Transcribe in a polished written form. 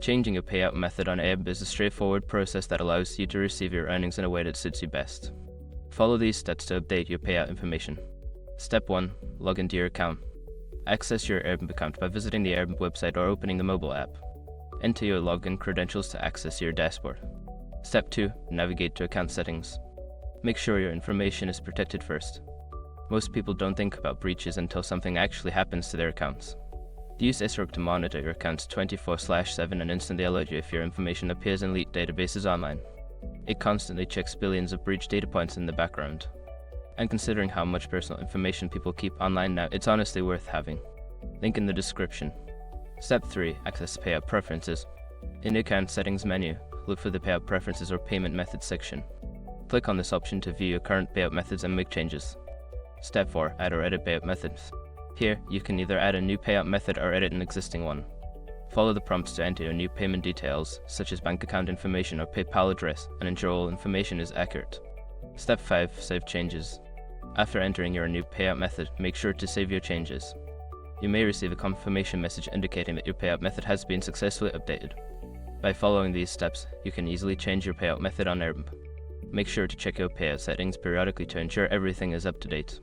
Changing your payout method on Airbnb is a straightforward process that allows you to receive your earnings in a way that suits you best. Follow these steps to update your payout information. Step 1. Log into your account. Access your Airbnb account by visiting the Airbnb website or opening the mobile app. Enter your login credentials to access your dashboard. Step 2. Navigate to account settings. Make sure your information is protected first. Most people don't think about breaches until something actually happens to their accounts. Use SROG to monitor your accounts 24/7 and instantly alert you if your information appears in leaked databases online. It constantly checks billions of breach data points in the background. And considering how much personal information people keep online now, it's honestly worth having. Link in the description. Step 3. Access payout preferences. In the account settings menu, look for the payout preferences or payment methods section. Click on this option to view your current payout methods and make changes. Step 4. Add or edit payout methods. Here, you can either add a new payout method or edit an existing one. Follow the prompts to enter your new payment details, such as bank account information or PayPal address, and ensure all information is accurate. Step 5. Save changes. After entering your new payout method, make sure to save your changes. You may receive a confirmation message indicating that your payout method has been successfully updated. By following these steps, you can easily change your payout method on Airbnb. Make sure to check your payout settings periodically to ensure everything is up to date.